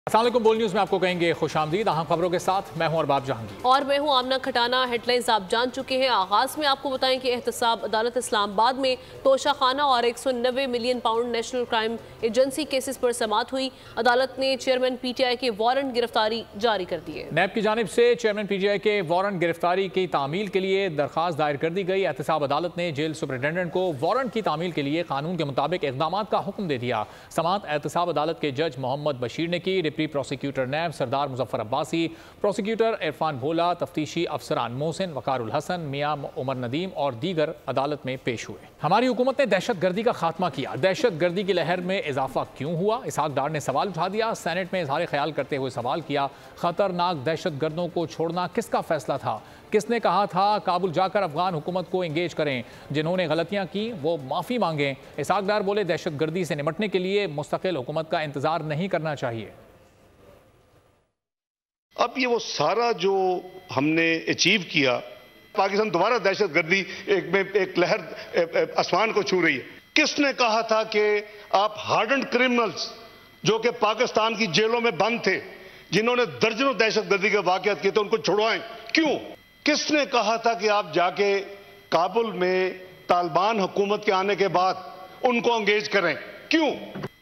अस्सलाम वालेकुम। बोल न्यूज़ में आपको कहेंगे खुशामदीद। अहम खबरों के साथ मैं हूं अरबाब जहांगीर और मैं हूं आमना खटाना। हेडलाइंस आप जान चुके हैं। आगाज में आपको बताएं कि एहतसाब अदालत इस्लामाबाद में तोशाखाना और 190 million pound national crime agency cases पर समाअत हुई। अदालत ने चेयरमैन PTI के वारंट गिरफ्तारी जारी कर दी है। नैब की जानिब से चेयरमैन PTI के वारंट गिरफ्तारी की तामील के लिए दरखास्त दायर कर दी गई। एहतसाब अदालत ने जेल सुपरिटेंडेंट को वारंट की तामील के लिए कानून के मुताबिक इकदाम का हुक्म दे दिया। समाअत एहतसाब अदालत के जज मोहम्मद बशीर ने की। डिप्टी प्रोसिक्यूटर नैब सरदार मुजफ्फर अब्बासी, प्रोसिक्यूटर इरफान भोला, तफ्तीशी अफसरान मोहसिन, वकारुल हसन, मियां उमर नदीम और दीगर अदालत में पेश हुए। हमारी हुकूमत ने दहशत गर्दी का खात्मा किया। दहशत गर्दी की लहर में इजाफा क्यों हुआ? इसहाक डार ने सवाल उठा दिया। सेनेट में इजहार ख्याल करते हुए सवाल किया, खतरनाक दहशत गर्दों को छोड़ना किसका फैसला था? किसने कहा था काबुल जाकर अफगान हुकूमत को एंगेज करें? जिन्होंने गलतियां की वो माफ़ी मांगें। इसहाक डार बोले, दहशत गर्दी से निपटने के लिए मुस्तकिल हुकूमत का इंतजार नहीं करना चाहिए। अब ये वो सारा जो हमने अचीव किया, पाकिस्तान दोबारा दहशतगर्दी एक लहर आसमान को छू रही है। किसने कहा था कि आप हार्डन्ड क्रिमिनल्स जो कि पाकिस्तान की जेलों में बंद थे, जिन्होंने दर्जनों दहशतगर्दी के वाकयात किए थे, उनको छुड़वाएं? क्यों? किसने कहा था कि आप जाके काबुल में तालिबान हुकूमत के आने के बाद उनको एंगेज करें? क्यों?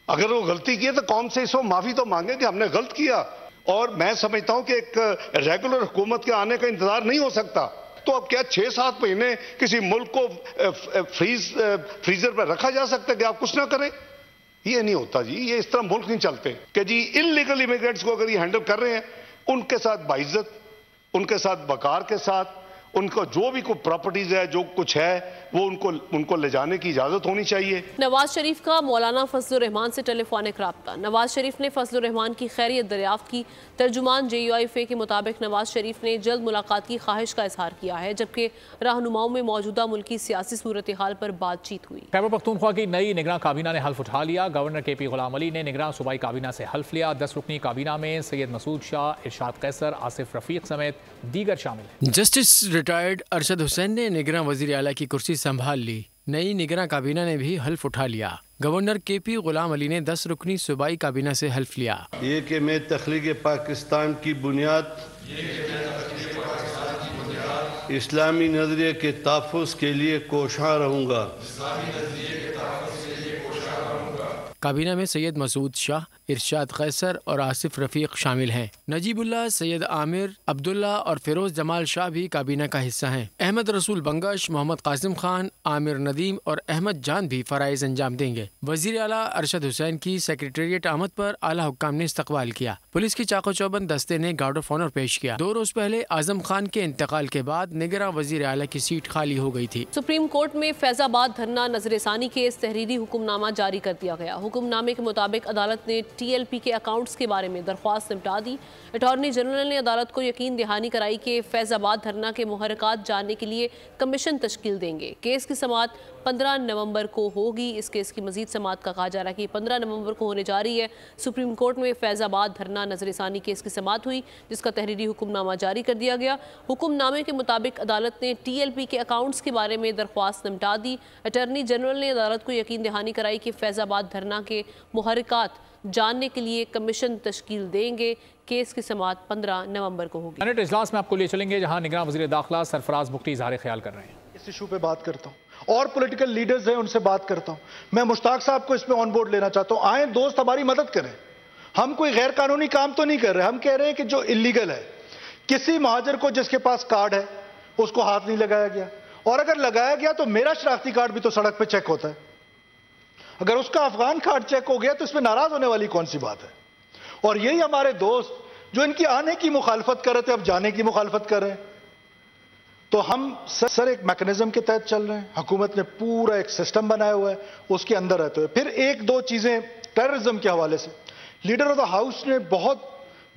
अगर वो गलती की है तो कौम से इसको माफी तो मांगे कि हमने गलत किया। और मैं समझता हूं कि एक रेगुलर हुकूमत के आने का इंतजार नहीं हो सकता। तो अब क्या 6-7 महीने किसी मुल्क को फ्रीजर पर रखा जा सकता है कि आप कुछ ना करें? ये नहीं होता जी। ये इस तरह मुल्क नहीं चलते कि जी इलीगल इमिग्रेंट्स को अगर ये हैंडल कर रहे हैं, उनके साथ बाइज्जत, उनके साथ वकार के साथ, उनको जो भी कोई प्रॉपर्टीज है, जो कुछ है, वो उनको ले जाने की इजाजत होनी चाहिए। नवाज शरीफ का मौलाना फजलुर रहमान से टेलीफोनिक राब्ता। नवाज शरीफ ने फजलुर रहमान की खैरियत दरियाफ्त की। तर्जुमान JUIFA के मुताबिक नवाज शरीफ ने जल्द मुलाकात की ख्वाहिश का इजहार किया है, जबकि रहनुमाओं में मौजूदा मुल्की सियासी सूरत हाल पर बातचीत हुई। खैबर पख्तूनख्वा की नई निगरान काबीना ने हल्फ उठा लिया। गवर्नर KP गुलाम अली ने निगरान सूबाई काबीना से हल्फ लिया। 10 रुकनी काबीना में सैयद मसूद शाह, इरशाद कैसर, आसिफ रफीक समेत दीगर शामिल हैं। जस्टिस रिटायर्ड अरशद हुसैन ने निगरान वजीर आला की कुर्सी संभाल ली। नई निगरान काबीना ने भी हल्फ उठा लिया। गवर्नर KP गुलाम अली ने 10 रुकनी सूबाई काबीना से हल्फ लिया। ये कि मैं तख्लीक़ पाकिस्तान की बुनियाद इस्लामी नजरिए के तहफ़्फ़ुज़ के लिए कोशां रहूँगा। काबीना में सैयद मसूद शाह, इरशाद कैसर और आसिफ रफीक शामिल हैं। नजीबुल्लाह, सैयद आमिर, अब्दुल्ला और फिरोज जमाल शाह भी काबीना का हिस्सा हैं। अहमद रसूल बंगश, मोहम्मद कासिम खान, आमिर नदीम और अहमद जान भी फराइज अंजाम देंगे। वजीर आला अरशद हुसैन की सेक्रेटेरिएट आमद पर आला हुक्काम ने इस्तकबाल किया। पुलिस की चाको चौबंद दस्ते ने गार्ड ऑफ ऑनर पेश किया। 2 रोज पहले आजम खान के इंतकाल के बाद निगरान वजीर आला की सीट खाली हो गई थी। सुप्रीम कोर्ट में फैजाबाद धरना नजरसानी केस तहरीरी हुक्मनामा जारी कर दिया गया। हुक्मनामे के मुताबिक अदालत ने TLP के अकाउंट्स के बारे में दरख्वास्त निपटा दी। अटॉर्नी जनरल ने अदालत को यकीन दहानी कराई कि फैजाबाद धरना के मुहर्रकात जानने के लिए कमीशन तश्कील देंगे। केस की समाअत 15 नवंबर को होगी। इस केस की मजीद समाअत का कहा जा रहा है कि 15 नवंबर को होने जा रही है। सुप्रीम कोर्ट में फैजाबाद धरना नजरसानी केस की समाअत हुई, जिसका तहरीरी हुक्मनामा जारी कर दिया गया। हुक्मनामे के मुताबिक अदालत ने TLP के अकाउंट्स के बारे में दरख्वास्त निपटा दी। अटॉर्नी जनरल ने अदालत को यकीन दहानी कराई कि फैजाबाद धरना के मुहर्रकात जानने के लिए कमीशन तश्कील देंगे। केस की समाअत 15 नवंबर को होगी। सेनेट इजलास में आपको ले चलेंगे, जहां निगरान वजीर दाखिला सरफराज बुख्ती इजहार ख्याल कर रहे हैं। इस इशू पे बात करता हूँ और पॉलिटिकल लीडर्स हैं, उनसे बात करता हूँ। मैं मुश्ताक साहब को इस पे ऑन बोर्ड लेना चाहता हूँ। आए दोस्त, हमारी मदद करें। हम कोई गैर कानूनी काम तो नहीं कर रहे। हम कह रहे हैं कि जो इलीगल है, किसी महाजर को जिसके पास कार्ड है उसको हाथ नहीं लगाया गया, और अगर लगाया गया तो मेरा शनाख्ती कार्ड भी तो सड़क पे चेक होता है। अगर उसका अफगान कार्ड चेक हो गया तो इसमें नाराज होने वाली कौन सी बात है? और यही हमारे दोस्त जो इनकी आने की मुखालफत कर रहे थे, अब जाने की मुखालफत कर रहे हैं। तो हम सर एक मैकेनिज्म के तहत चल रहे हैं। हुकूमत ने पूरा एक सिस्टम बनाया हुआ है, उसके अंदर रहते हुए। फिर 1-2 चीजें टेररिज्म के हवाले से लीडर ऑफ द हाउस ने बहुत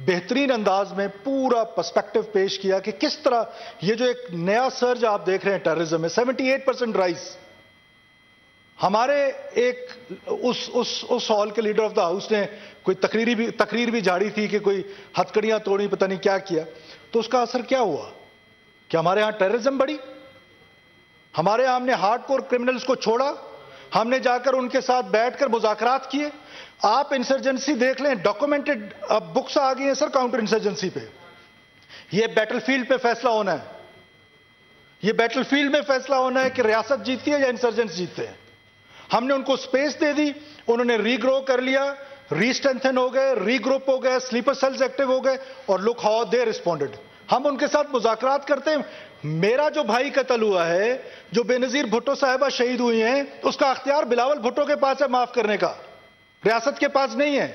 बेहतरीन अंदाज में पूरा पर्सपेक्टिव पेश किया कि किस तरह ये जो एक नया सर्ज आप देख रहे हैं टेररिज्म में, 78% राइज। हमारे एक उस हॉल के लीडर ऑफ द हाउस ने कोई तकरीर भी झाड़ी थी कि कोई हथकड़ियां तोड़ी, पता नहीं क्या किया। तो उसका असर क्या हुआ कि हमारे यहां टेररिज्म बढ़ी, हमारे यहां हमने हार्डकोर क्रिमिनल्स को छोड़ा, हमने जाकर उनके साथ बैठकर मुज़ाकरात किए। आप इंसर्जेंसी देख लें, डॉक्यूमेंटेड बुक्स आ गई हैं सर काउंटर इंसर्जेंसी पे। ये बैटलफील्ड पे फैसला होना है, ये बैटलफील्ड में फैसला होना है कि रियासत जीतती है या इंसर्जेंट्स जीतते हैं। हमने उनको स्पेस दे दी, उन्होंने रीग्रो कर लिया, रीस्ट्रेंथन हो गए, रीग्रुप हो गए, स्लीपर सेल्स एक्टिव हो गए और लुक हाउ दे रिस्पोंडेड। हम उनके साथ मुज़ाकरात करते हैं। मेरा जो भाई कत्ल हुआ है, जो बेनजीर भुट्टो साहिबा शहीद हुई हैं, उसका अख्तियार बिलावल भुट्टो के पास है माफ करने का, रियासत के पास नहीं है।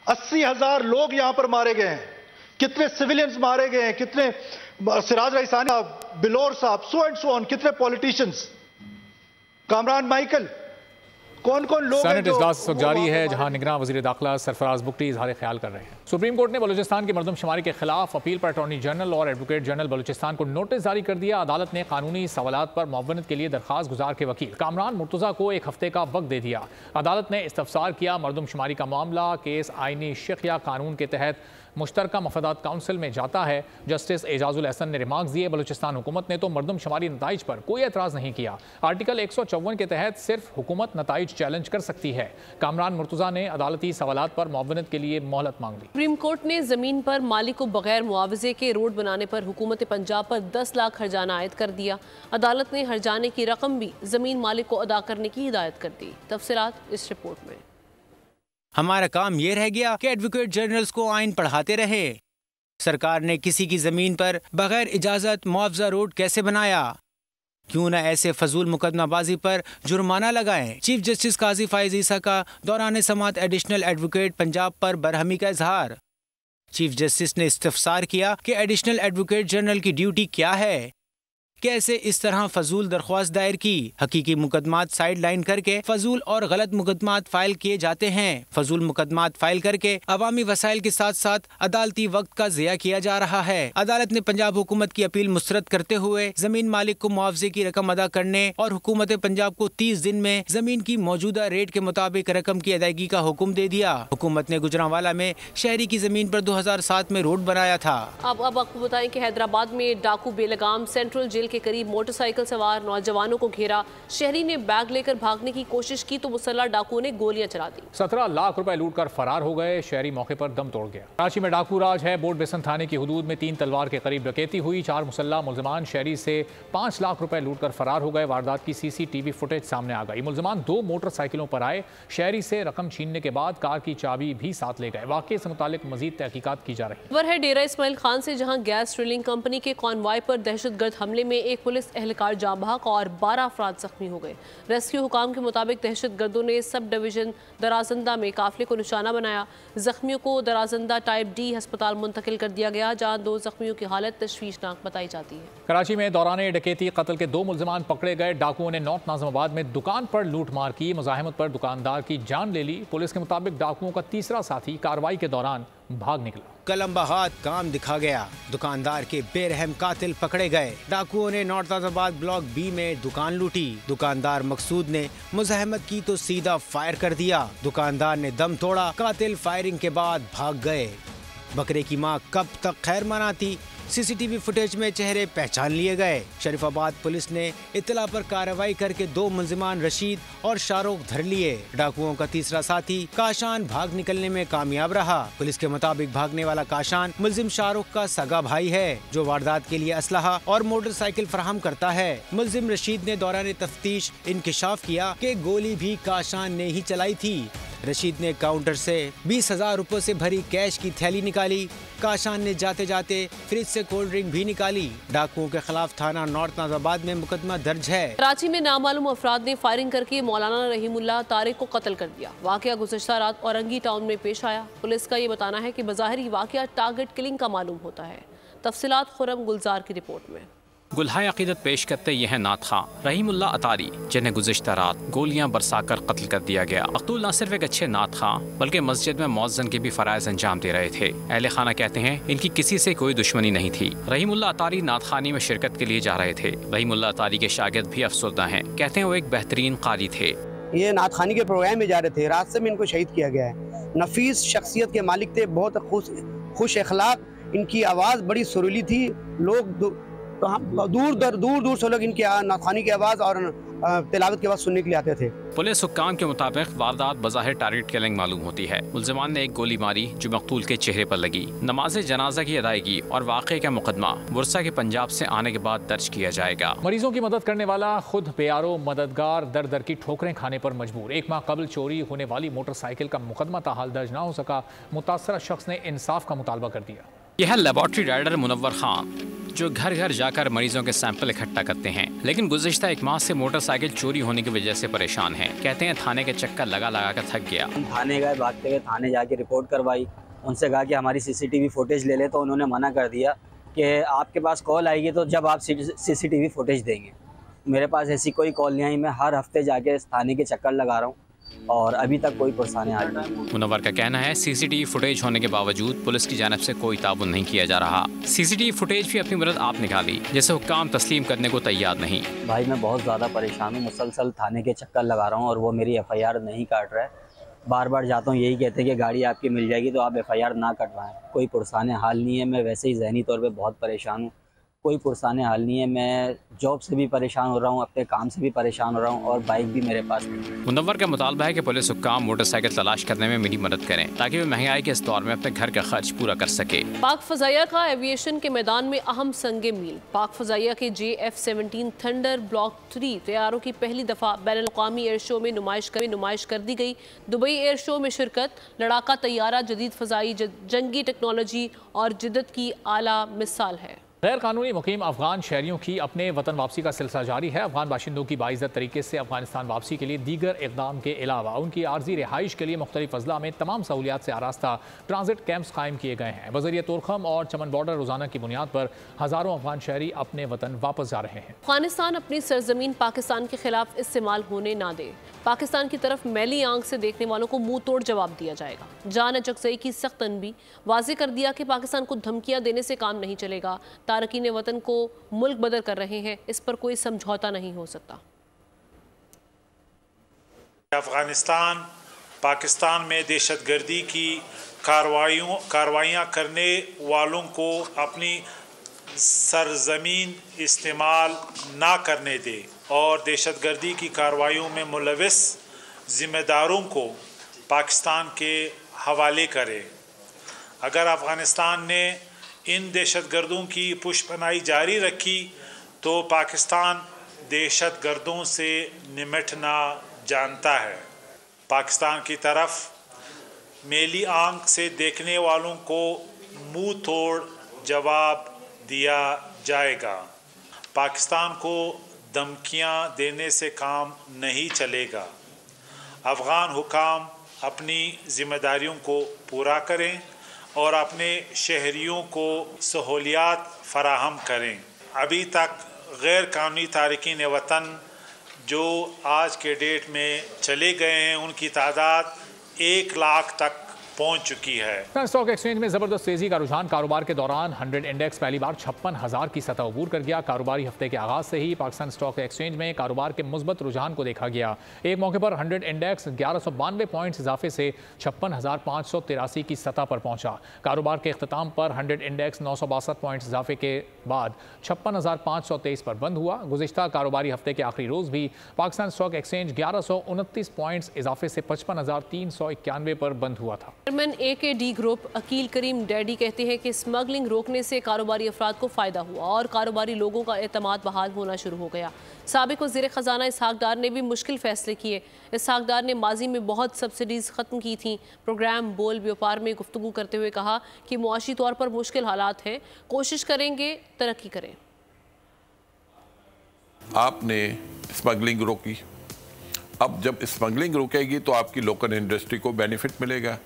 80,000 लोग यहां पर मारे गए हैं, कितने सिविलियंस मारे गए हैं, कितने सिराज रईसानी साहब, बिलोर साहब, सो एंड सो ऑन, कितने पॉलिटिशियंस, कामरान माइकल, कौन कौन लोग सेनेट इजलास इस वक्त जारी है जहां निगरान वजीर दाखिला सरफराज बुगटी इजहार ख्याल कर रहे हैं। सुप्रीम कोर्ट ने बलूचिस्तान की मरदमशुमारी के खिलाफ अपील पर अटॉर्नी जनरल और एडवोकेट जनरल बलूचिस्तान को नोटिस जारी कर दिया। अदालत ने कानूनी सवालात पर मुआवनत के लिए दरखास्त गुजार के वकील कामरान मुर्तज़ा को 1 हफ्ते का वक्त दे दिया। अदालत ने इस्तफसार किया मरदमशुमारी का मामला केस आईनी शिक या कानून के तहत मुश्तरका मफादात काउंसिल में जाता है। जस्टिस एजाजुल एहसन ने रिमार्क्स दिए। बलूचिस्तान हुकूमत ने तो मरदमशुमारी नताइज पर कोई एतराज़ नहीं किया। आर्टिकल 154 के तहत सिर्फ हुकूमत नताइज चैलेंज कर सकती है। कामरान मुर्तज़ा ने अदालती सवालात पर मुआवनत के लिए मोहलत मांग ली। सुप्रीम कोर्ट ने जमीन पर मालिक को बगैर मुआवजे के रोड बनाने पर हुकूमत पंजाब पर 10 लाख हर्जाना आयद कर दिया। अदालत ने हर्जाने की रकम भी जमीन मालिक को अदा करने की हिदायत कर दी। तफसीलात इस रिपोर्ट में। हमारा काम ये रह गया कि एडवोकेट जनरल्स को आइन पढ़ाते रहे। सरकार ने किसी की जमीन पर बगैर इजाजत मुआवजा रोड कैसे बनाया? क्यों न ऐसे फजूल मुकदमाबाजी पर जुर्माना लगाएं। चीफ जस्टिस काजी फाइज ईसा का दौरान समात एडिशनल एडवोकेट पंजाब पर बरहमी का इजहार। चीफ जस्टिस ने इस्तफसार किया कि एडिशनल एडवोकेट जनरल की ड्यूटी क्या है, कैसे इस तरह फजूल दरख्वास्त दायर की। हकीकी मुकदमात साइड लाइन करके फजूल और गलत मुकदमात फाइल किए जाते हैं। फजूल मुकदमात फाइल करके अवामी वसाइल के साथ साथ अदालती वक्त का ज़िया किया जा रहा है। अदालत ने पंजाब हुकूमत की अपील मुस्तरद करते हुए जमीन मालिक को मुआवजे की रकम अदा करने और हुकूमत पंजाब को 30 दिन में जमीन की मौजूदा रेट के मुताबिक रकम की अदायगी का हुक्म दे दिया। हुकूमत ने गुजरांवाला में शहरी की जमीन पर 2007 में रोड बनाया था। अब आपको बताएं कि हैदराबाद में डाकू बेलगाम सेंट्रल जेल के करीब मोटरसाइकिल सवार नौजवानों को घेरा। शहरी ने बैग लेकर भागने की कोशिश की तो मुसल्लह डाकुओं ने गोलियां चला दी। 17 लाख रुपए लूट कर फरार हो गए। शहरी मौके पर दम तोड़ गया। कराची में डाकू राज है। बोर्ड बेसन थाने की हुदूद में 3 तलवार के करीब डकैती हुई। 4 मुसल्लह मुल्जिमान शहरी से 5 लाख रुपए लूट कर फरार हो गए। वारदात की CCTV फुटेज सामने आ गई। मुल्जिमान 2 मोटरसाइकिलों पर आए। शहरी से रकम छीनने के बाद कार की चाबी भी साथ ले गए। वाकये से मुतालिक मजीद तहकीकात की जा रही है। खबर है डेरा इस्माइल खान से, जहां गैस ड्रिलिंग कंपनी के कॉन्वॉय पर दहशतगर्द हमले में एक पुलिस एहलकार जाँ बहक और 12 अफराद जख्मी हो गए। रेस्क्यू हुकाम के मुताबिक दहशतगर्दों ने सब डिवीजन दराजंदा में काफिले को निशाना बनाया। जख्मियों को दराजंदा टाइप D अस्पताल मुंतकिल कर दिया गया, जहां 2 जख्मियों की हालत तशवीशनाक बताई जाती है। कराची में दौरान डकैती कत्ल के 2 मुल्जिमान पकड़े गए। डाकुओं ने नॉर्थ नाज़िमाबाद में दुकान पर लूट मार की। मुजाहिमत पर दुकानदार की जान ले ली। पुलिस के मुताबिक डाकुओं का तीसरा साथी कार्रवाई के दौरान भाग निकला। कलम बहाद काम दिखा गया। दुकानदार के बेरहम कातिल पकड़े गए। डाकुओं ने नॉर्थ नाज़िमाबाद ब्लॉक B में दुकान लूटी। दुकानदार मकसूद ने मुजाहिमत की तो सीधा फायर कर दिया। दुकानदार ने दम तोड़ा। कातिल फायरिंग के बाद भाग गए। बकरे की मां कब तक खैर मनाती? CCTV फुटेज में चेहरे पहचान लिए गए। शरीफाबाद पुलिस ने इत्तला पर कार्रवाई करके 2 मुल्जिमान रशीद और शाहरुख धर लिए। डाकुओं का तीसरा साथी काशान भाग निकलने में कामयाब रहा। पुलिस के मुताबिक भागने वाला काशान मुल्जिम शाहरुख का सगा भाई है, जो वारदात के लिए असलहा और मोटरसाइकिल फराहम करता है। मुल्जिम रशीद ने दौरान तफ्तीश इंकिशाफ किया कि गोली भी काशान ने ही चलाई थी। रशीद ने काउंटर से 20,000 रुपए से भरी कैश की थैली निकाली। काशान ने जाते जाते फ्रिज से कोल्ड ड्रिंक भी निकाली। डाकुओं के खिलाफ थाना नॉर्थ नाज़िमाबाद में मुकदमा दर्ज है। कराची में नामालूम अफराद ने फायरिंग करके मौलाना रहीमुल्लाह तारिक को कत्ल कर दिया। वाकया गुज़श्ता रात औरंगी टाउन में पेश आया। पुलिस का ये बताना है कि बज़ाहिर वाकया टारगेट किलिंग का मालूम होता है। तफसीलात खुरम गुलजार की रिपोर्ट में। गुलहाय अकीदत पेश करते यह है नात खां रहीमुल्लाह अतारी, जिन्हें गुज़िश्ता रात गोलियां बरसाकर कत्ल कर दिया गया। मक़तूल न सिर्फ एक अच्छे नात खां बल्कि मस्जिद में मौज़्ज़िन के भी फ़राइज़ अंजाम दे रहे थे। अहले खाना कहते हैं इनकी किसी से कोई दुश्मनी नहीं थी। रहीमुल्लाह अतारी नात खानी में शिरकत के लिए जा रहे थे। रहीमुल्लाह अतारी के शागिर्द भी अफसरदा हैं। कहते हैं वो एक बेहतरीन कारी थे। ये नात खानी के प्रोग्राम में जा रहे थे। रास्ते में इनको शहीद किया गया है। नफीस शख्सियत के मालिक थे, बहुत खुश अखलाक। इनकी आवाज़ बड़ी सुरीली थी। लोग तो हम दूर से लोग इनकी नाथानी की आवाज़ और तिलावत की आवाज़ सुनने के लिए आते थे। पुलिस हुक्काम के मुताबिक वारदात बज़ाहिर टारगेट किलिंग मालूम होती है। मुल्ज़िमान ने एक गोली मारी जो मकतूल के चेहरे पर लगी। नमाज जनाजा की अदायगी और वाक़े का मुकदमा बुरसा के पंजाब से आने के बाद दर्ज किया जाएगा। मरीजों की मदद करने वाला खुद बेयारो मददगार दर दर की ठोकरें खाने पर मजबूर। 1 माह कबल चोरी होने वाली मोटरसाइकिल का मुकदमा ताहाल दर्ज न हो सका। मुतासरा शख्स ने इंसाफ का मुतालबा कर दिया। यह है लेबॉर्ट्री राइडर मुनव्वर खान, जो घर घर जाकर मरीजों के सैंपल इकट्ठा करते हैं, लेकिन गुज़िश्ता 1 माह से मोटरसाइकिल चोरी होने की वजह से परेशान हैं। कहते हैं थाने के चक्कर लगा लगा कर थक गया। थाने गए, भागते हुए थाने जाके रिपोर्ट करवाई, उनसे कहा कि हमारी CCTV फुटेज ले ले, तो उन्होंने मना कर दिया कि आपके पास कॉल आएगी तो जब आप CCTV फुटेज देंगे। मेरे पास ऐसी कोई कॉल नहीं आई। मैं हर हफ्ते जाके थाने के चक्कर लगा रहा हूँ और अभी तक कोई परेशानी आ रही है। मुनव्वर का कहना है CCTV फुटेज होने के बावजूद पुलिस की जानिब से कोई ताउन नहीं किया जा रहा। CCTV फुटेज भी अपनी मदद आप निकाली, जैसे हुक्काम तस्लीम करने को तैयार नहीं। भाई मैं बहुत ज़्यादा परेशान हूँ, मुसलसल थाने के चक्कर लगा रहा हूँ और वो मेरी FIR नहीं काट रहा है। बार बार जाता हूँ, यही कहते हैं कि गाड़ी आपकी मिल जाएगी तो आप FIR ना कटवाएं। कोई पुरसाने हाल नहीं है। मैं वैसे ही ज़हनी तौर पर बहुत परेशान हूँ, कोई पुरसाने हाल नहीं है। मैं जॉब से भी परेशान हो रहा हूँ, अपने काम से भी परेशान हो रहा हूँ और बाइक भी मेरे पास नहीं। मुनव्वर का मुतालबा है कि पुलिस हुक्काम मोटरसाइकिल तलाश करने में मेरी मदद करें ताकि वे महंगाई के इस दौर में अपने घर का खर्च पूरा कर सके। पाक फजाइया का एविएशन के मैदान में अहम संगे मील। पाक फजाइया के JF-17 थंडर ब्लॉक 3 तैयारों की पहली दफ़ा बैनुल-अक़वामी एयर शो में नुमाइश कर दी गई। दुबई एयर शो में शिरकत, लड़ाका तैयारा, जदीद फ़ज़ाई जंगी टेक्नोलॉजी और जिद्दत की आला मिसाल है। गैर कानूनी मुकीम अफगान शहरियों की अपने वतन वापसी का सिलसिला जारी है। अफगान बाशिंदों की बाइज़्ज़त तरीके से अफगानिस्तान वापसी के लिए दीगर इक़दाम के अलावा उनकी आर्जी रिहाइश के लिए मुख्तलिफ अज़ला में तमाम सहूलियात से आरास्ता ट्रांजिट कैंप्स कायम किए गए हैं। बज़रिए तोरखम और चमन बॉर्डर रोज़ाना की बुनियाद पर हज़ारों अफगान शहरी अपने वतन वापस जा रहे हैं। अफगानिस्तान अपनी सरजमीन पाकिस्तान के खिलाफ इस्तेमाल होने ना दे। पाकिस्तान की तरफ मैली आंख से देखने वालों को मुंह तोड़ जवाब दिया जाएगा। जान अचकज़ई की सख्त तनबीह, वाज़ेह कर दिया कि पाकिस्तान को धमकियां देने से काम नहीं चलेगा। तारकीन वतन को मुल्क बदर कर रहे हैं, इस पर कोई समझौता नहीं हो सकता। अफगानिस्तान पाकिस्तान में दहशतगर्दी की कार्रवाइयाँ करने वालों को अपनी सरजमीन इस्तेमाल ना करने दे और दहशतगर्दी की कार्रवाइयों में मुलविस ज़िम्मेदारों को पाकिस्तान के हवाले करे। अगर अफ़गानिस्तान ने इन दहशतगर्दों की पुष्पनाई जारी रखी तो पाकिस्तान दहशतगर्दों से निमटना जानता है। पाकिस्तान की तरफ मेली आंख से देखने वालों को मुंह तोड़ जवाब दिया जाएगा। पाकिस्तान को धमकियां देने से काम नहीं चलेगा। अफ़गान हुकाम अपनी ज़िम्मेदारियों को पूरा करें और अपने शहरियों को सहूलियात फराहम करें। अभी तक गैर कानूनी तारकीन वतन जो आज के डेट में चले गए हैं उनकी तादाद 1 लाख तक पहुंच चुकी है। स्टॉक एक्सचेंज में जबरदस्त तेजी का रुझान। कारोबार के दौरान 100 इंडेक्स पहली बार 56,000 की सतह अबूर कर गया। कारोबारी हफ्ते के आगाज से ही पाकिस्तान स्टॉक एक्सचेंज में कारोबार के मुस्बत रुझान को देखा गया। एक मौके पर 100 इंडेक्स 1192 पॉइंट्स इजाफे से 56,583 की सतह पर पहुंचा। कारोबार के अख्ताम पर 100 इंडेक्स 962 पॉइंट्स इजाफे के बाद 56,523 पर बंद हुआ। गुज़िश्ता कारोबारी हफ्ते के आखिरी रोज भी पाकिस्तान स्टॉक एक्सचेंज 1129 पॉइंट्स इजाफे से 55,391 पर बंद हुआ था। चेयरमैन AKD ग्रुप अकील करीम डैडी कहते हैं कि स्मगलिंग रोकने से कारोबारी अफराद को फ़ायदा हुआ और कारोबारी लोगों का एतमाद बहाल होना शुरू हो गया। साबिक वज़ीर ख़जाना इसहाक डार ने भी मुश्किल फ़ैसले किए। इसहाक डार ने माजी में बहुत सब्सिडीज़ ख़त्म की थीं। प्रोग्राम बोल व्यापार में गुफ्तगू करते हुए कहा कि मुआशी तौर पर मुश्किल हालात हैं, कोशिश करेंगे तरक्की करें। आपने स्मगलिंग रोकी, अब जब स्मगलिंग रुकेगी तो आपकी लोकल इंडस्ट्री को बेनिफिट मिलेगा।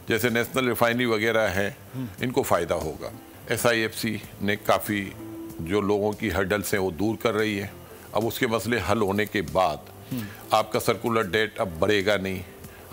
जैसे नेशनल रिफाइनरी वगैरह है, इनको फ़ायदा होगा। SIFC ने काफ़ी जो लोगों की हर्डल्स हैं वो दूर कर रही है। अब उसके मसले हल होने के बाद आपका सर्कुलर डेट अब बढ़ेगा नहीं।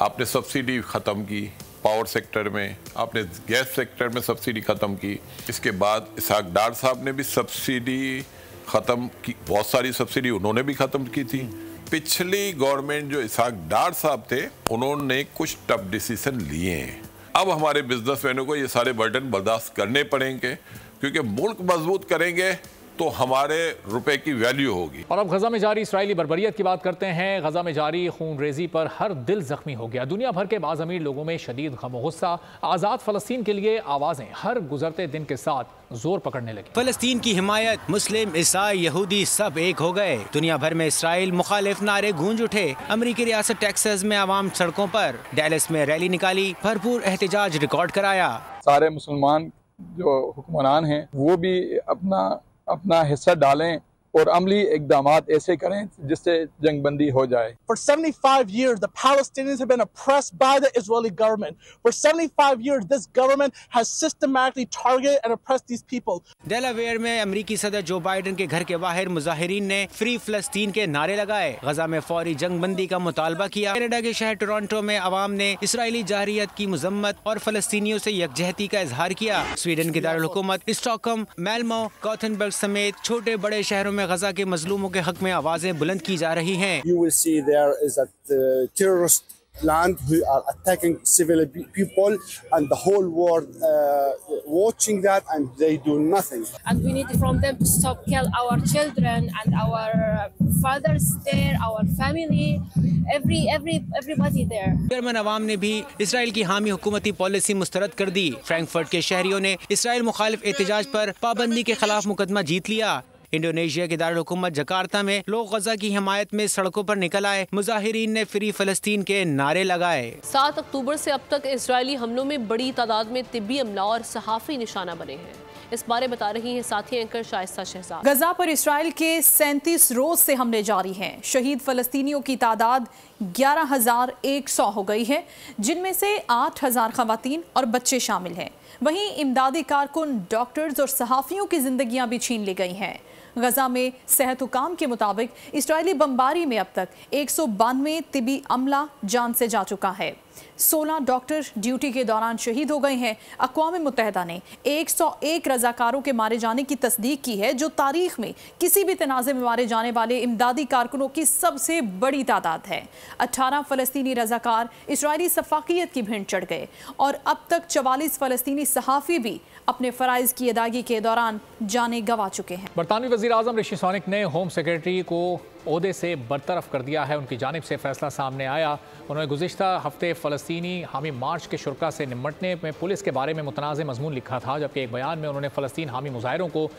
आपने सब्सिडी ख़त्म की पावर सेक्टर में, आपने गैस सेक्टर में सब्सिडी ख़त्म की। इसके बाद इसहाक डार साहब ने भी सब्सिडी ख़त्म की, बहुत सारी सब्सिडी उन्होंने भी ख़त्म की थी। पिछली गवर्नमेंट जो इसहाक डार साहब थे उन्होंने कुछ टफ डिसीजन लिए हैं। अब हमारे बिजनेसमैनों को ये सारे बर्डन बर्दाश्त करने पड़ेंगे, क्योंकि मुल्क मजबूत करेंगे तो हमारे रुपए की वैल्यू होगी। और अब गजा में जारी इसराइली बर्बरियत की बात करते हैं। गजा में जारी खून रेजी पर हर दिल जख्मी हो गया। दुनिया भर के बाज़मीर लोगों में शदीद गम गुस्सा। आज़ाद फ़लस्तीन के लिए आवाज़ें हर गुजरते दिन के साथ जोर पकड़ने लगी। फ़लस्तीन की हिमायत, मुस्लिम, ईसाई, यहूदी सब एक हो गए। दुनिया भर में इसराइल मुखालिफ नारे गूंज उठे। अमरीकी रियासत टेक्सास में आवाम सड़कों पर, डैलस में रैली निकाली, भरपूर एहतजाज रिकॉर्ड कराया। सारे मुसलमान जो हुक्मरान हैं वो भी अपना हिस्सा डालें और अमली इक़दामात ऐसे करें जिससे जंगबंदी हो जाए। For 75 years, the Palestinians have been oppressed by the Israeli government. For 75 years, this government has systematically targeted and oppressed these people. Delaware में अमरीकी सदर जो बाइडन के घर के बाहर मुजाहिरीन ने फ्री फ़लस्तीन के नारे लगाए। गजा में फौरी जंगबंदी का मुतालबा किया। कनाडा के शहर टोरंटो में अवाम ने इसराइली जारहियत की मजम्मत और फ़लस्तीनियों से यकजहती का इजहार किया। स्वीडन के दारुल हुकूमत स्टॉकहोम, मेल्मो, गॉथेनबर्ग समेत छोटे बड़े शहरों में गजा के मजलूमों के हक में आवाजें बुलंद की जा रही हैं। You will see there is a terrorist land who are attacking civil people and the whole world watching that and they do nothing. And we need from them to stop kill our children and our fathers there, our family, everybody there. German अवाम ने भी Israel की हामी हुकूमती policy मुस्तरद कर दी। Frankfurt के शहरियों ने Israel मुखालिफ एहतजाज पर पाबंदी के खिलाफ मुकदमा जीत लिया। इंडोनेशिया के दारुल हुकूमत जकार्ता में लोग गजा की हिमायत में सड़कों पर निकल आए। मुजाहिरीन ने फ्री फ़लस्तीन के नारे लगाए। 7 अक्टूबर से अब तक इजरायली हमलों में बड़ी तादाद में तिब्बी अमला और सहाफ़ी निशाना बने हैं। इस बारे बता रही हैं साथी एंकर शाइस्ता शहजाद। गजा पर इसराइल के 37 रोज से हमले जारी हैं। शहीद फ़लस्तीनियों की तादाद 11,100 हो गई है, जिनमें से 8,000 ख़वातीन और बच्चे शामिल हैं। वहीं इमदादी कारकुन, डॉक्टर्स और सहाफ़ियों की जिंदगियां भी छीन ली गई हैं। गजा में सेहत हुकाम के मुताबिक इसराइली बमबारी में अब तक 192 तिबी अमला जान से जा चुका है। 16 डॉक्टर ड्यूटी के दौरान शहीद हो गए हैं। अक़वाम मुत्तहिदा ने 101 रज़ाकारों के मारे जाने की तस्दीक की है, जो तारीख में किसी भी तनाज़े में मारे जाने वाले इमदादी कारकुनों की सबसे बड़ी तादाद है। 18 फ़लस्तीनी रज़ाकार इसराइली सफ़ाकियत की भिंड चढ़ गए और अब तक 44 फ़लस्तीनी सहाफ़ी भी अपने फ़राइज़ की अदायगी के दौरान जाने गंवा चुके हैं। बरतानवी वज़ीर-ए-आज़म ऋषि सुनक ने होम सेक्रेटरी को ओहदे से बरतरफ कर दिया है। उनकी जानिब से फैसला सामने आया। उन्होंने गुज़िश्ता हफ्ते फ़लस्तीनी हामी मार्च के शुरा से निमटने में पुलिस के बारे में मुतनाज़ मज़मून लिखा था, जबकि एक बयान में उन्होंने फ़लस्तीन हामी मुज़ाहिरों को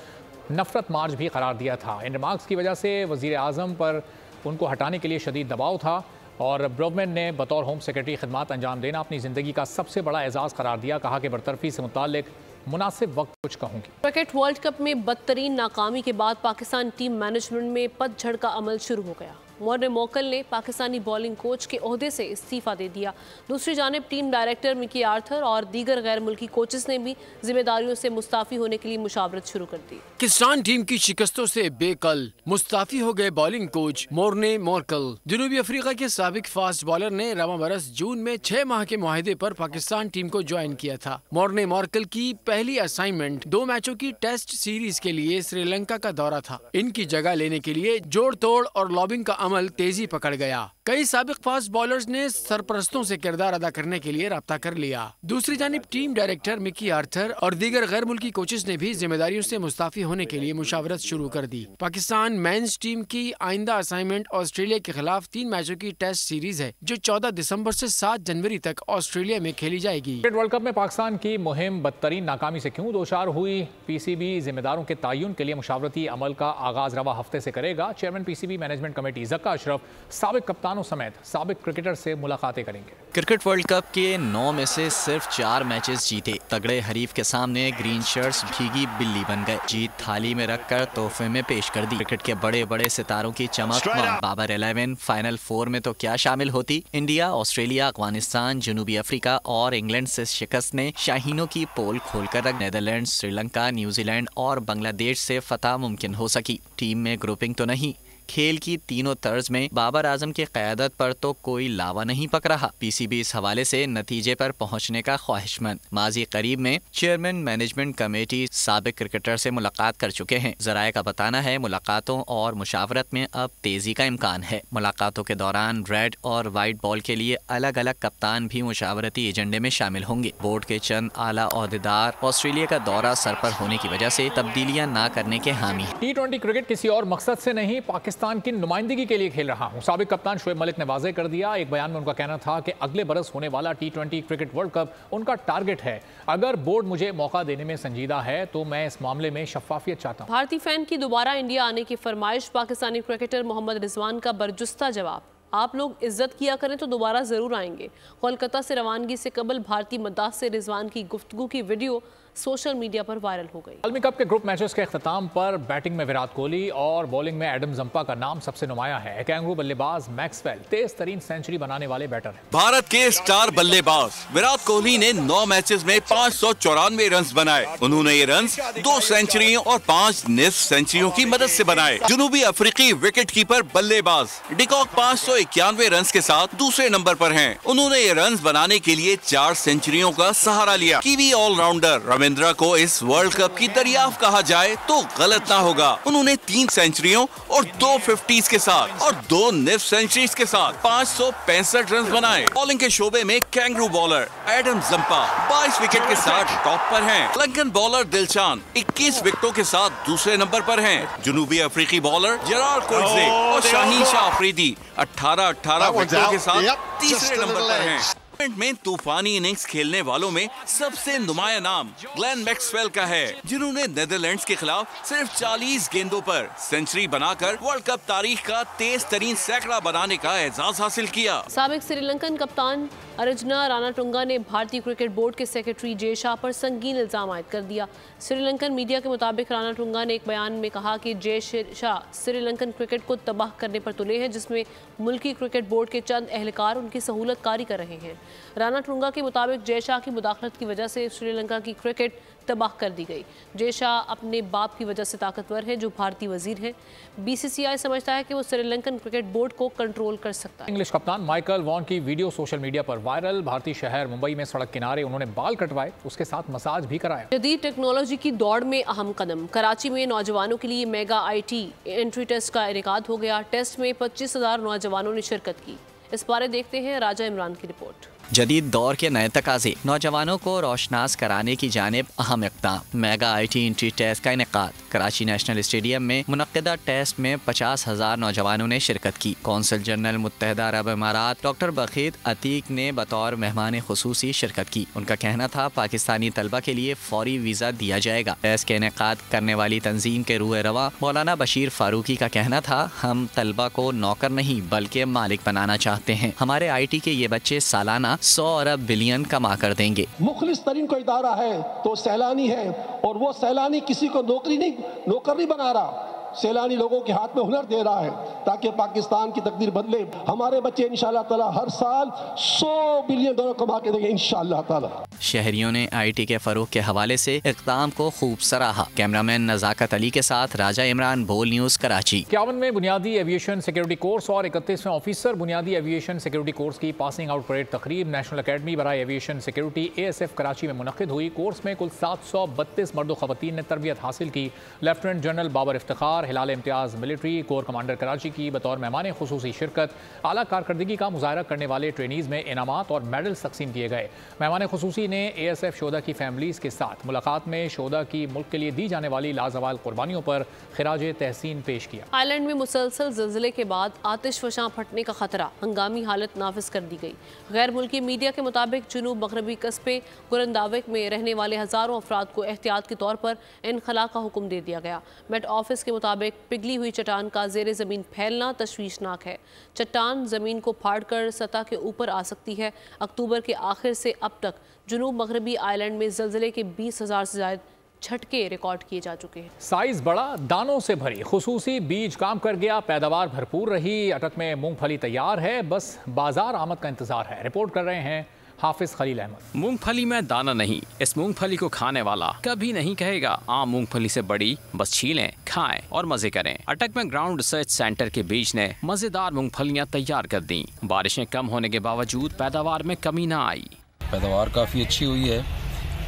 नफ़रत मार्च भी करार दिया था। इन रिमार्क्स की वजह से वज़ीर-ए-आज़म पर उनको हटाने के लिए शदीद दबाव था और ब्रोवमैन ने बतौर होम सेक्रेटरी खिदमात अंजाम देना अपनी ज़िंदगी का सबसे बड़ा एजाज़ करार दिया। कहा कि बरतरफी से मुताल्लिक मुनासिब वक्त कुछ कहूँगी। क्रिकेट वर्ल्ड कप में बदतरीन नाकामी के बाद पाकिस्तान टीम मैनेजमेंट में पतझड़ का अमल शुरू हो गया। मॉर्ने मोकल ने पाकिस्तानी बॉलिंग कोच के ओहदे से इस्तीफ़ा दे दिया। दूसरी जानिब टीम डायरेक्टर मिकी आर्थर और दीगर गैर मुल्की कोचेस ने भी जिम्मेदारियों से मुस्ताफ़ी होने के लिए मुशावरत शुरू कर दी। पाकिस्तान टीम की शिकस्तों से बेकल मुस्ताफ़ी हो गए बॉलिंग कोच मॉर्ने मोकल। जनूबी अफ्रीका के साबिक फास्ट बॉलर ने रवा बरस जून में 6 माह के मुआहदे पर पाकिस्तान टीम को ज्वाइन किया था। मॉर्ने मोकल की पहली असाइनमेंट 2 मैचों की टेस्ट सीरीज के लिए श्रीलंका का दौरा था। इनकी जगह लेने के लिए जोड़ तोड़ और लॉबिंग का अमल तेजी पकड़ गया। कई साबिक फास्ट बॉलर्स ने सरपरस्तों से किरदार अदा करने के लिए राब्ता कर लिया। दूसरी जानिब टीम डायरेक्टर मिकी आर्थर और दीगर गैर मुल्की कोचेस ने भी जिम्मेदारियों से मुस्ताफी होने के लिए मुशावरत शुरू कर दी। पाकिस्तान मेंस टीम की आइंदा असाइनमेंट ऑस्ट्रेलिया के खिलाफ 3 मैचों की टेस्ट सीरीज है, जो 14 दिसंबर से 7 जनवरी तक ऑस्ट्रेलिया में खेली जाएगी। क्रिकेट वर्ल्ड कप में पाकिस्तान की मुहिम बदतरीन नाकामी से क्यों दोचार हुई? पीसीबी जिम्मेदारों के तयन के लिए मुशावरती अमल का आगाज रवा हफ्ते से करेगा। Chairman PCB management committee Zaka Ashraf साबिक कप्तानों समेत साबिक क्रिकेटर से मुलाकातें करेंगे। क्रिकेट वर्ल्ड कप के 9 में से सिर्फ 4 मैचेस जीते। तगड़े हरीफ के सामने ग्रीन शर्ट्स भीगी बिल्ली बन गए। जीत थाली में रखकर तोहफे में पेश कर दी। क्रिकेट के बड़े बड़े सितारों की चमक बाबर 11 फाइनल 4 में तो क्या शामिल होती। इंडिया, ऑस्ट्रेलिया, अफगानिस्तान, जनूबी अफ्रीका और इंग्लैंड से शिकस्त ने शाहीनों की पोल खोलकर रख। नीदरलैंड, श्रीलंका, न्यूजीलैंड और बांग्लादेश से फतह मुमकिन हो सकी। टीम में ग्रुपिंग तो नहीं, खेल की तीनों तर्ज में बाबर आजम की क़यादत पर तो कोई लावा नहीं पक रहा। पीसीबी इस हवाले से नतीजे पर पहुंचने का ख्वाहिशमंद। माजी करीब में चेयरमैन मैनेजमेंट कमेटी साबिक क्रिकेटर से मुलाकात कर चुके हैं। जराये का बताना है मुलाकातों और मुशावरत में अब तेजी का इम्कान है। मुलाकातों के दौरान रेड और वाइट बॉल के लिए अलग अलग कप्तान भी मुशावरती एजेंडे में शामिल होंगे। बोर्ड के चंद आला ओहदेदार ऑस्ट्रेलिया का दौरा सर पर होने की वजह से तब्दीलियां ना करने के हामी। T20 क्रिकेट किसी और मकसद से नहीं, पाकिस्तान की नुमाइंदगी के लिए खेल रहा हूं। साबिक कप्तान शोएब मलिक ने वाज़ेह कर दिया। एक बयान में उनका कहना था कि अगले बरस होने वाला T20 क्रिकेट वर्ल्ड कप उनका टारगेट है। अगर बोर्ड मुझे मौका देने में संजीदा है तो मैं इस मामले में शफाफियत चाहता हूं। भारतीय फैन की दोबारा इंडिया आने की फरमाइश, पाकिस्तानी क्रिकेटर मोहम्मद रिजवान का बरजुस्ता जवाब। आप लोग इज्जत किया करें तो दोबारा जरूर आएंगे। कोलकाता से रवानगी से कबल भारतीय मद्दाह से रिजवान की गुफ्तगू की वीडियो सोशल मीडिया पर वायरल हो गई। आलमी कप के ग्रुप मैचेस के अख्ताम पर बैटिंग में विराट कोहली और बॉलिंग में एडम जंपा का नाम सबसे नुमाया है। कैंगरू बल्लेबाज मैक्सवेल तेज तरीन सेंचुरी बनाने वाले बैटर हैं। भारत के स्टार बल्लेबाज विराट कोहली ने 9 मैचेस में 594 रन बनाए। उन्होंने ये रन 2 सेंचुरियों और 5 निस्फ सेंचुरियों की मदद से बनाए। जनूबी अफ्रीकी विकेट कीपर बल्लेबाज डिकॉक 591 रन के साथ दूसरे नंबर पर हैं। उन्होंने ये रन बनाने के लिए 4 सेंचुरियों का सहारा लिया। कीवी ऑलराउंडर रविंद्रा को इस वर्ल्ड कप की दरियाफ्त कहा जाए तो गलत ना होगा। उन्होंने 3 सेंचुरियों और 2 50s के साथ और 2 निस्फ सेंचुरीज के साथ 565 रन बनाए। बॉलिंग के शोबे में kangaroo bowler Adam Zampa 22 wicket के साथ टॉप पर हैं। श्रीलंकन बॉलर दिलशान 21 विकेटों के साथ दूसरे नंबर पर हैं। जनूबी अफ्रीकी बॉलर जेरार्ड कोटजे और शाहीन शाह अफरीदी 18 विकेटों के साथ तीसरे नंबर पर हैं। में तूफानी इनिंग्स खेलने वालों में सबसे नुमाया नाम ग्लेन मैक्सवेल का है, जिन्होंने नेदरलैंड्स के खिलाफ सिर्फ 40 गेंदों पर सेंचुरी बनाकर वर्ल्ड कप तारीख का तेज तरीन सैकड़ा बनाने का एजाज हासिल किया। साबिक श्रीलंकन कप्तान अर्जना रानाटुंगा ने भारतीय क्रिकेट बोर्ड के सेक्रेटरी जय शाह पर संगीन इल्जाम आयद कर दिया। श्रीलंकन मीडिया के मुताबिक रानाटुंगा ने एक बयान में कहा कि जय शाह श्रीलंकन क्रिकेट को तबाह करने पर तुले हैं, जिसमें मुल्की क्रिकेट बोर्ड के चंद एहलकार उनकी सहूलत कारी कर रहे हैं। रानाटुंगा के मुताबिक जय शाह की मुदाखलत की वजह से श्रीलंका की क्रिकेट तबाह कर दी गई। जय शाह अपने बाप की वजह से ताकतवर है, जो भारतीय वजीर हैं। बीसीसीआई समझता है कि वो श्रीलंकन क्रिकेट बोर्ड को कंट्रोल कर सकता है। इंग्लिश कप्तान माइकल वॉन की वीडियो सोशल मीडिया पर वायरल। भारतीय शहर मुंबई में सड़क किनारे उन्होंने बाल कटवाए, उसके साथ मसाज भी कराया। जदीद टेक्नोलॉजी की दौड़ में अहम कदम। कराची में नौजवानों के लिए मेगा IT एंट्री टेस्ट का इनेकाद हो गया। टेस्ट में 25,000 नौजवानों ने शिरकत की। इस बारे देखते हैं राजा इमरान की रिपोर्ट। जदीद दौर के नए तकाजे, नौजवानों को रोशनास कराने की जानिब अहम इक़दाम। मेगा IT एंट्री टेस्ट का इनेकाद। कराची नेशनल स्टेडियम में मुनक्किदा टेस्ट में 50,000 नौजवानों ने शिरकत की। कौंसल जनरल मुत्तहिदा अरब इमारात डॉक्टर बखीत अतीक ने बतौर मेहमान खुसूसी शिरकत की। उनका कहना था पाकिस्तानी तलबा के लिए फौरी वीज़ा दिया जाएगा। टेस्ट के इनेकाद करने वाली तंजीम के रूह रवा मौलाना बशीर फारूकी का कहना था, हम तलबा को नौकर नहीं बल्कि मालिक बनाना चाहते हैं। हमारे IT के ये बच्चे सालाना 100 अरब बिलियन कमा कर देंगे। मुखलिस तरीन कोई इदारा है तो सैलानी है, और वो सैलानी किसी को नौकर नहीं बना रहा। सैलानी लोगों के हाथ में हुनर दे रहा है ताकि पाकिस्तान की तकदीर बदले। हमारे बच्चे इंशाअल्लाह ताला हर साल 100 बिलियन डॉलर कमा के देंगे इंशाअल्लाह ताला। शहरियों ने IT के फरोग के हवाले से इक़दाम को खूब सराहा। कैमरामैन नज़ाकत अली के साथ राजा इमरान, बोल न्यूज़, कराची। 51 में बुनियादी एविएशन सिक्योरिटी कोर्स और 31वें ऑफिसर बुनियादी एविएशन सिक्योरिटी कोर्स की पासिंग आउट परेड तकरीब नेशनल अकेडमी बराए एविएशन सिक्योरिटी ASF कराची में मुनक्किद हुई। कोर्स में कुल 732 मर्द व ख़वातीन ने तरबियत हासिल की। लेफ्टिनेंट जनरल बाबर इफ्तिखार, हिलाल इम्तियाज़ मिलिट्री कोर कमांडर कराची की बतौर मेहमान खुसूसी शिरकत। आला कारकर्दगी का मुजाहरा करने वाले ट्रेनीज़ में इनामात और मेडल्स तकसीम किए गए। मेहमान खुसूसी ने ASF शोधा की फैमिलीज़ के साथ मुलाकात में शोधा की मुल्क के लिए दी जाने वाली लाजवाल कुर्बानियों पर खिराज तहसीन पेश किया। आइलैंड में मुसलसल ज़िलज़िले के बाद आतिशफ़शां फटने का खतरा, हंगामी हालत नाफिज कर दी गई। गैर मुल्की मीडिया के मुताबिक जुनूब मगरबी कस्बे गुरंदाविक में रहने वाले हज़ारों अफराद को एहतियात के तौर पर इनखला का हुक्म दे दिया गया। मेट ऑफिस के मुताबिक पिघली हुई चट्टान का ज़ेरे ज़मीन फैलना तशवीशनाक है। चट्टान ज़मीन को फाड़कर सतह के ऊपर आ सकती है। अक्टूबर के आखिर से अब तक जुनूब मगरबी आइलैंड में ज़लज़ले के 20,000 से ज़ायद झटके रिकॉर्ड किए जा चुके हैं। साइज बड़ा, दानों से भरी, खुसूसी बीज काम कर गया, पैदावार भरपूर रही। अटक में मूंगफली तैयार है, बस बाजार आमद का इंतजार है। रिपोर्ट कर रहे हैं हाफिज खलील अहमद। मूंगफली में दाना नहीं, इस मूंगफली को खाने वाला कभी नहीं कहेगा आम मूंगफली से बड़ी। बस छीलें, खाएं और मजे करें। अटक में ग्राउंड रिसर्च सेंटर के बीज ने मजेदार मूंगफलियां तैयार कर दी। बारिशें कम होने के बावजूद पैदावार में कमी न आई। पैदावार काफ़ी अच्छी हुई है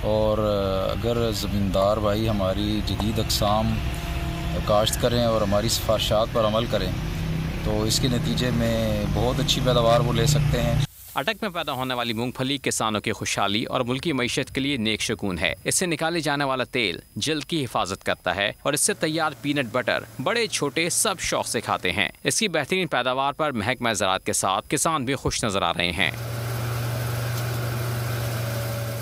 और अगर ज़मींदार भाई हमारी जदीद अक़साम काश्त करें और हमारी सिफारिशात पर अमल करें तो इसके नतीजे में बहुत अच्छी पैदावार वो ले सकते हैं। अटक में पैदा होने वाली मूंगफली किसानों की खुशहाली और मुल्की मईशत के लिए नेक शकून है। इससे निकाले जाने वाला तेल जल्द की हिफाजत करता है और इससे तैयार पीनट बटर बड़े छोटे सब शौक से खाते हैं। इसकी बेहतरीन पैदावार पर महकमा ज़राअत के साथ किसान भी खुश नजर आ रहे हैं।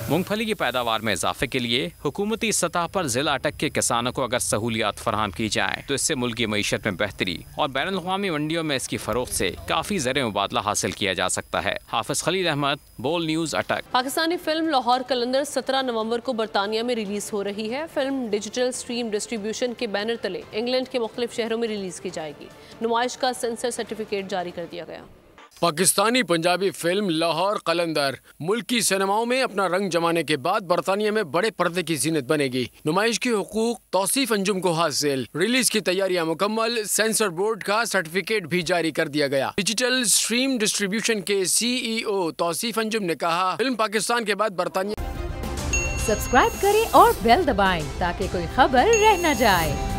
मूंगफली की पैदावार में इजाफे के लिए हुकूमती सतह पर जिला अटक के किसानों को अगर सहूलियात फराहम की जाए तो इससे मुल्क की मईशत में बेहतरी और बैनुल अक़वामी मंडियों में इसकी फरोख्त से काफ़ी ज़र मुबादला हासिल किया जा सकता है। हाफिज खलील अहमद, बोल न्यूज़, अटक। पाकिस्तानी फिल्म लाहौर कलंदर 17 नवंबर को बरतानिया में रिलीज हो रही है। फिल्म डिजिटल स्ट्रीम डिस्ट्रीब्यूशन के बैनर तले इंग्लैंड के मुख्तलिफ शहरों में रिलीज की जाएगी। नुमाइश का सेंसर सर्टिफिकेट जारी कर दिया गया। पाकिस्तानी पंजाबी फिल्म लाहौर कलंदर मुल्की सिनेमाओं में अपना रंग जमाने के बाद बरतानिया में बड़े पर्दे की जीनत बनेगी। नुमाइश के हुकूक तौसीफ अंजुम को हासिल, रिलीज की तैयारियां मुकम्मल, सेंसर बोर्ड का सर्टिफिकेट भी जारी कर दिया गया। डिजिटल स्ट्रीम डिस्ट्रीब्यूशन के CEO तौसीफ अंजुम ने कहा, फिल्म पाकिस्तान के बाद बरतानिया। सब्सक्राइब करें और बेल दबाएं ताकि कोई खबर रह न जाए।